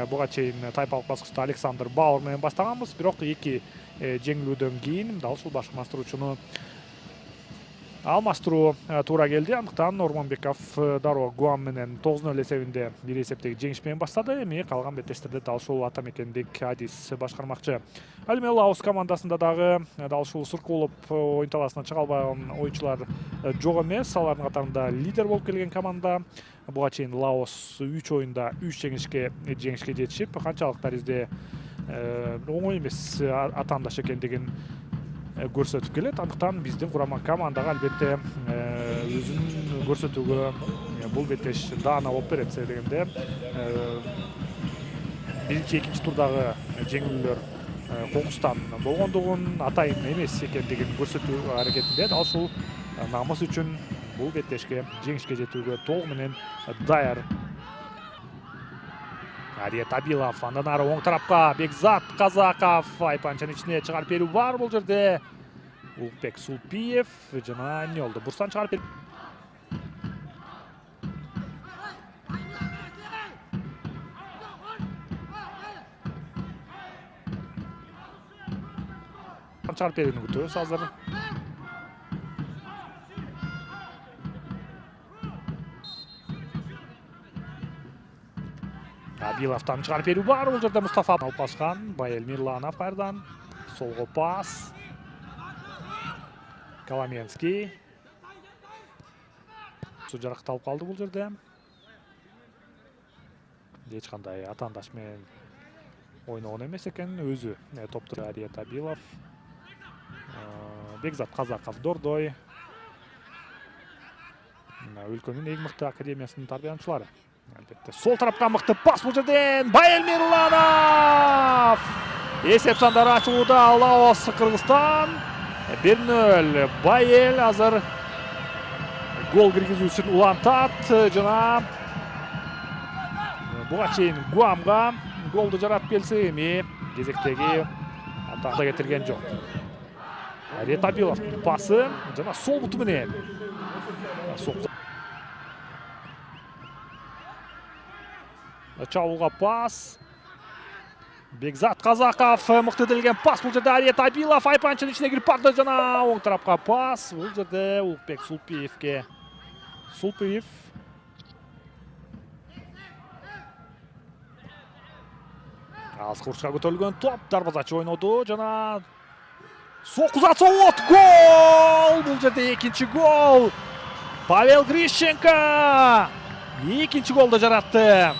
буга чейин тайпалык баскычта Александр Бауэр менен баштаганбыз, бирок эки жеңилүүдөн кийин дал ушул башкармаштыруучуну алмаштыруу туура келди. Андыктан Ормонбеков дароо Гуам менен 9-0 эсебинде бир эсептеги жеңиш менен баштады. Эми калган беттештерде дал ушул атамекендик Адис башкармакчы. Ал эми Лаос командасында дагы дал ушул сыркуулуп оюн талаасына чыга албаган оюнчулар жок эмес. Алардын катарында лидер болуп келген команда. Буга чейин Лаос 3 оюнда 3 жеңишке жетишип, канчалык дарежеде оңой эмес атаандаш экендигин көрсөтүп келет. Андыктан биздин курама командага албетте өзүн көрсөтүүгө бул беттеш даана болуп берет. Дегенде биринчи, экинчи турдагы жеңилүүлөр кокустан болгондугун, атайын эмес экендигин көрсөтүү аракетинде дал ушул намыс үчүн бул беттешке жеңишке жетүүгө толугу менен даяр. Ариет Абилов, андан ары оң тарапка Бекзат Казаков, айпанчанын ичине чыгарып берүү бар бул жерде. Улукбек Сулпиев жана эмне болду? Бурстан чыгарып берүү. Чыгарып берүүнү күтөбүз азыр. Абиловтан чыгарып берүү бар, бул жерде Мустафа алып калышкан. Байел Мирланов кайрадан солго пас. Коломенский. Су жаракталып калды бул жерде. Эч кандай атаандаш менен ойногон эмес экен, өзү топту. Ариет Абилов, Бекзат Казаков Дордой. Өлкөнүн эң мыкты академиясынын тарбияланчылары. Албетте сол тарапка мыкты пас бул жерден Байел Мирланов. Эсеп сандары ачылууда. Лаос Кыргызстан 1-0. Байел азыр гол киргизүү үчүн улантат жана буга чейин Гуамга голду жаратып келсе, эми кезектеги атаанда кетирген жок. Ариет Абиловдун пасы жана сол буту менен чабуулга пас. Бекзат Казаков мыкты делген пас бул жерде. Ариет Абилов айпанчынын ичине кирип барды жана оң тарапка пас. Бул жерде Улукбек Сулпиевке. Сулпиев аз курчка көтөрүлгөн топ, дарбазачы ойноду жана сокузат соот. Гол! Бул жерде экинчи гол. Павел Грищенко экинчи голду жаратты.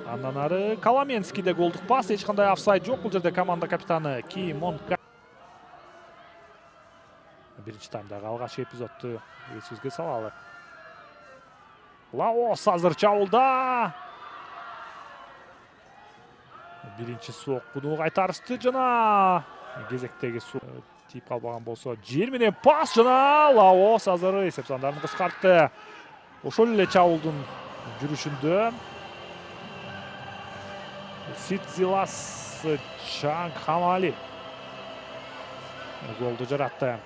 Андан ары Коломенскийде голдук пас, эч кандай офсайд жок. Бул жерде команда капитаны Кимонка. Биринчи таймдагы алгачкы эпизодду эсибизге салалы. Лаос азыр чабуулда. Биринчи соккуну кайтарышты жана кезектеги тийип калбаган болсо жер менен пас жана Лаос азыр эсеп сандарын кыскартты. Ошол эле чабуулдун жүрүшүндө Ситзилас Чангхамали голду жаратты.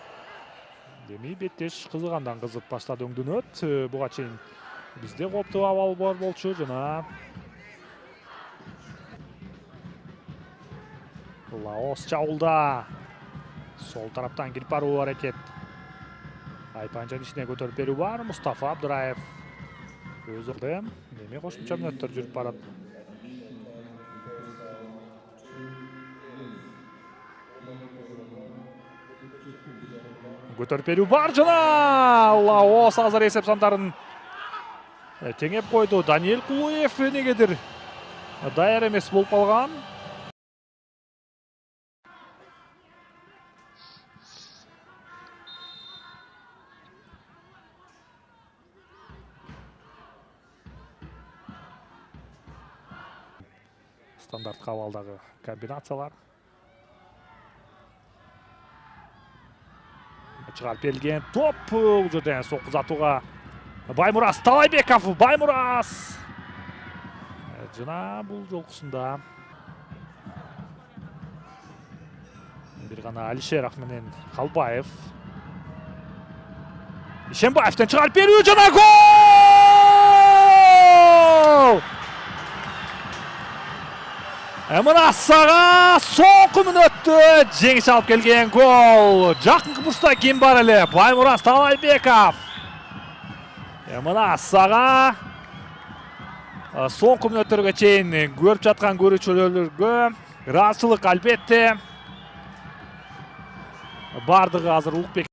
Деми беттеш кызыгандан кызып баштады өңдөнөт. Буга чейин бизде кооптуу абал бар болчу жана Лаос чабуулда. Сол тараптан кирип баруу аракет. Айпанчанын ичине көтөрүп берүү бар. Мустафа Абдыраев өз ордо. Эми кошумча мүнөттөр жүрүп барат. Көтөрүп берүү бар жана Лаос азыр эсеп сандарын теңеп койду. Даниэль Кулуев негедир даяр эмес болуп калган. Стандарт кабалдагы комбинациялар. Чыгарып берилген топ бул жерден соккузатууга Баймурас Талайбеков. Баймурас жана бул жолкусунда бир гана Алишеров менен Калбаев. Ишенбаевден чыгарып берүү жана гол! Мына Ассага соңку мүнөттө жеңиш алып келген гол. Жакынкы бурчта ким бар эле? Баймурат Талайбеков. Мына Ассага соңку мүнөттөргө чейин көрүп жаткан көрүүчүлөргө ыраазычылык албетте. Бардыгы азыр Улукбек